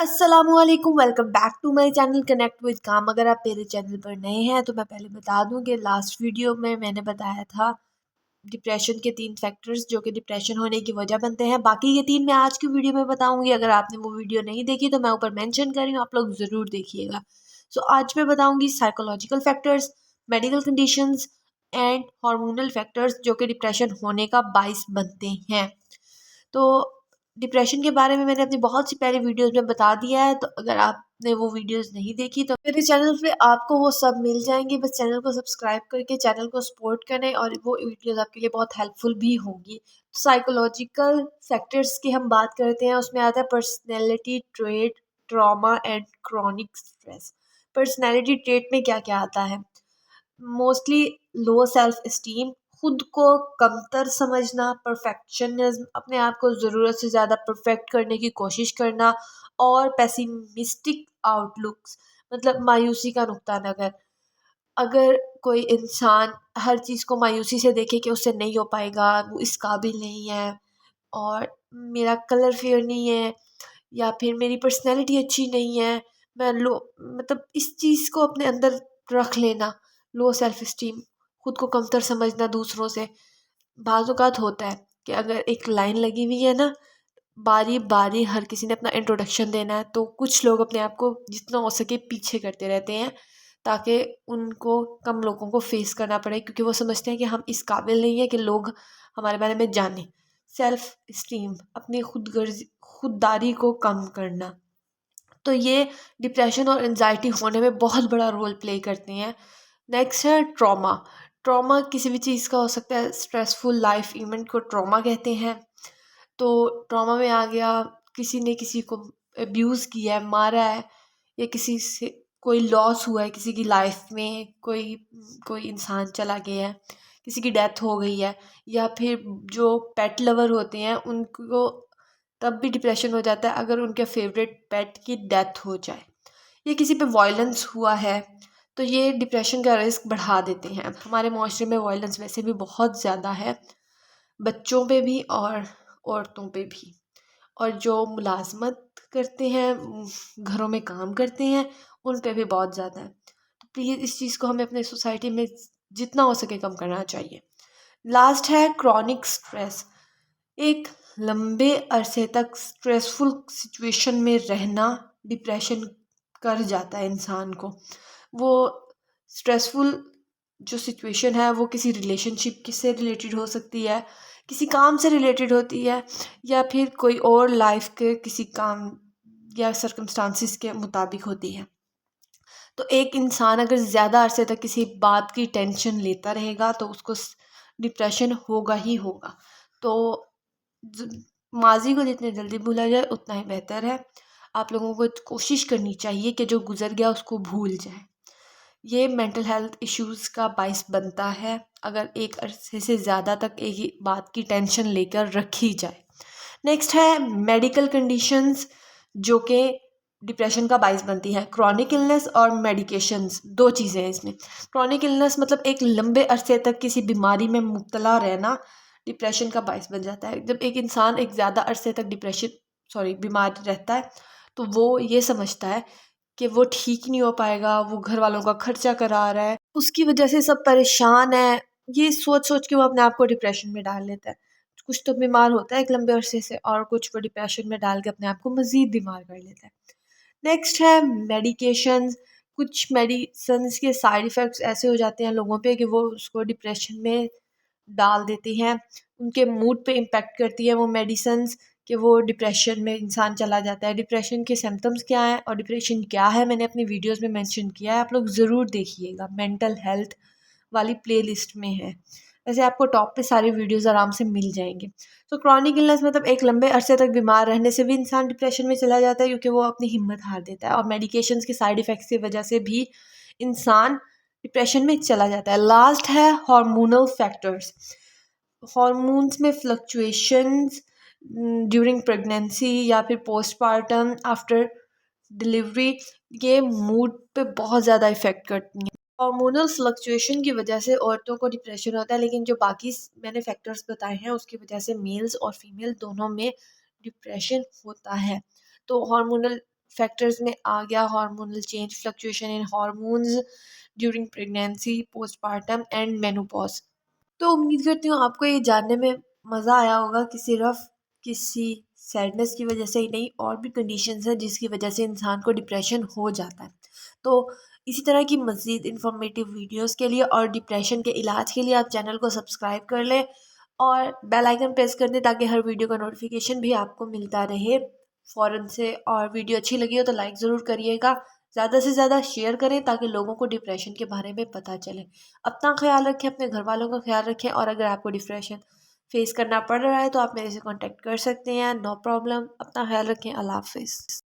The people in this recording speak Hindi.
अस्सलामुअलैकुम, welcome back to my channel connect with काम। अगर आप मेरे चैनल पर नए हैं तो मैं पहले बता दूं कि लास्ट वीडियो में मैंने बताया था डिप्रेशन के 3 फैक्टर्स जो कि डिप्रेशन होने की वजह बनते हैं। बाकी ये 3 मैं आज की वीडियो में बताऊंगी। अगर आपने वो वीडियो नहीं देखी तो मैं ऊपर मेंशन कर रही हूँ, आप लोग ज़रूर देखिएगा। सो आज मैं बताऊंगी psychological factors, medical conditions and hormonal factors जो कि डिप्रेशन होने का बाइस बनते हैं। तो डिप्रेशन के बारे में मैंने अपनी बहुत सी पहले वीडियोस में बता दिया है, तो अगर आपने वो वीडियोस नहीं देखी तो मेरे चैनल पे आपको वो सब मिल जाएंगे। बस चैनल को सब्सक्राइब करके चैनल को सपोर्ट करें और वो वीडियोस आपके लिए बहुत हेल्पफुल भी होंगी। साइकोलॉजिकल फैक्टर्स की हम बात करते हैं, उसमें आता है personality trait, trauma and chronic stress. Personality trait में क्या क्या आता है? मोस्टली लो सेल्फ इस्टीम, खुद को कमतर समझना, परफेक्शनिज्म, अपने आप को ज़रूरत से ज़्यादा परफेक्ट करने की कोशिश करना, और पेसिमिस्टिक आउटलुक्स मतलब मायूसी का नुक्ता नज़र। अगर कोई इंसान हर चीज़ को मायूसी से देखे कि उससे नहीं हो पाएगा, वो इस काबिल नहीं है, और मेरा कलर फेयर नहीं है, या फिर मेरी पर्सनैलिटी अच्छी नहीं है, मैं लो मतलब इस चीज़ को अपने अंदर रख लेना, लो सेल्फ इस्टीम, खुद को कमतर समझना दूसरों से। बाज़ औक़ात होता है कि अगर एक लाइन लगी हुई है ना, बारी बारी हर किसी ने अपना इंट्रोडक्शन देना है, तो कुछ लोग अपने आप को जितना हो सके पीछे करते रहते हैं ताकि उनको कम लोगों को फेस करना पड़े, क्योंकि वो समझते हैं कि हम इस काबिल नहीं है कि लोग हमारे बारे में जानें। सेल्फ इस्टीम, अपनी खुददारी को कम करना, तो ये डिप्रेशन और एनजाइटी होने में बहुत बड़ा रोल प्ले करते हैं। नेक्स्ट है ट्रॉमा। ट्रॉमा किसी भी चीज़ का हो सकता है, स्ट्रेसफुल लाइफ इवेंट को ट्रॉमा कहते हैं। तो ट्रॉमा में आ गया, किसी ने किसी को अब्यूज़ किया है, मारा है, या किसी से कोई लॉस हुआ है, किसी की लाइफ में कोई कोई इंसान चला गया है, किसी की डेथ हो गई है, या फिर जो पेट लवर होते हैं उनको तब भी डिप्रेशन हो जाता है अगर उनके फेवरेट पेट की डेथ हो जाए, या किसी पे वायलेंस हुआ है, तो ये डिप्रेशन का रिस्क बढ़ा देते हैं। हमारे माशरे में वायलेंस वैसे भी बहुत ज़्यादा है, बच्चों पे भी और औरतों पे भी, और जो मुलाजमत करते हैं, घरों में काम करते हैं, उन पे भी बहुत ज़्यादा है। तो प्लीज़ इस चीज़ को हमें अपने सोसाइटी में जितना हो सके कम करना चाहिए। लास्ट है क्रॉनिक स्ट्रेस। एक लंबे अरसे तक स्ट्रेसफुल सिचुएशन में रहना डिप्रेशन कर जाता है इंसान को। वो स्ट्रेसफुल जो सिचुएशन है वो किसी रिलेशनशिप से रिलेटेड हो सकती है, किसी काम से रिलेटेड होती है, या फिर कोई और लाइफ के किसी काम या सर्कमस्टांसिस के मुताबिक होती है। तो एक इंसान अगर ज़्यादा अरसे तक किसी बात की टेंशन लेता रहेगा तो उसको डिप्रेशन होगा ही होगा। तो माजी को जितने जल्दी भूला जाए उतना ही बेहतर है। आप लोगों को कोशिश करनी चाहिए कि जो गुजर गया उसको भूल जाए। ये मेंटल हेल्थ इश्यूज़ का बाइस बनता है अगर एक अरसे से ज़्यादा तक एक ही बात की टेंशन लेकर रखी जाए। नेक्स्ट है मेडिकल कंडीशंस जो कि डिप्रेशन का बाइस बनती है। क्रॉनिक इलनेस और मेडिकेशंस, दो चीज़ें हैं इसमें। क्रॉनिक इलनेस मतलब एक लंबे अरसे तक किसी बीमारी में मुब्तला रहना डिप्रेशन का बाइस बन जाता है। जब एक इंसान एक ज़्यादा अरसे तक बीमार रहता है तो वो ये समझता है कि वो ठीक नहीं हो पाएगा, वो घर वालों का खर्चा करा रहा है, उसकी वजह से सब परेशान है, ये सोच सोच के वो अपने आप को डिप्रेशन में डाल लेता है। कुछ तो बीमार होता है एक लंबे अरसे से, और कुछ वो डिप्रेशन में डाल के अपने आप को मज़ीद बीमार कर लेता है। नेक्स्ट है मेडिकेशंस। कुछ मेडिसिन्स के साइड इफ़ेक्ट्स ऐसे हो जाते हैं लोगों पे कि वो उसको डिप्रेशन में डाल देती हैं, उनके मूड पे इम्पेक्ट करती है वो मेडिसिन्स, कि वो डिप्रेशन में इंसान चला जाता है। डिप्रेशन के सिम्पटम्स क्या हैं और डिप्रेशन क्या है मैंने अपनी वीडियोस में मेंशन किया है, आप लोग ज़रूर देखिएगा, मेंटल हेल्थ वाली प्लेलिस्ट में है। वैसे आपको टॉप पे सारी वीडियोस आराम से मिल जाएंगे। तो क्रॉनिक इलनेस मतलब एक लंबे अरसे तक बीमार रहने से भी इंसान डिप्रेशन में चला जाता है, क्योंकि वो अपनी हिम्मत हार देता है, और मेडिकेशंस के साइड इफ़ेक्ट्स की वजह से भी इंसान डिप्रेशन में चला जाता है। लास्ट है हार्मोनल फैक्टर्स। हार्मोन्स में फ्लक्चुएशंस ड्यूरिंग प्रेगनेंसी या फिर पोस्टपार्टम, आफ्टर डिलीवरी, ये मूड पे बहुत ज़्यादा इफ़ेक्ट करती हैं। हार्मोनल फ्लक्चुएशन की वजह से औरतों को डिप्रेशन होता है, लेकिन जो बाकी मैंने फैक्टर्स बताए हैं उसकी वजह से मेल्स और फीमेल दोनों में डिप्रेशन होता है। तो हार्मोनल फैक्टर्स में आ गया hormonal change, fluctuation in hormones during pregnancy, postpartum and menopause. तो उम्मीद करती हूँ आपको ये जानने में मज़ा आया होगा कि सिर्फ किसी सैडनेस की वजह से ही नहीं, और भी कंडीशंस हैं जिसकी वजह से इंसान को डिप्रेशन हो जाता है। तो इसी तरह की मज़ीद इंफॉर्मेटिव वीडियोस के लिए और डिप्रेशन के इलाज के लिए आप चैनल को सब्सक्राइब कर लें और बेल आइकन प्रेस कर दें ताकि हर वीडियो का नोटिफिकेशन भी आपको मिलता रहे फ़ौरन से। और वीडियो अच्छी लगी हो तो लाइक ज़रूर करिएगा, ज़्यादा से ज़्यादा शेयर करें ताकि लोगों को डिप्रेशन के बारे में पता चले। अपना ख्याल रखें, अपने घर वालों का ख्याल रखें, और अगर आपको डिप्रेशन फेस करना पड़ रहा है तो आप मेरे से कांटेक्ट कर सकते हैं, नो प्रॉब्लम। अपना ख्याल रखें। अल्लाह हाफिज़।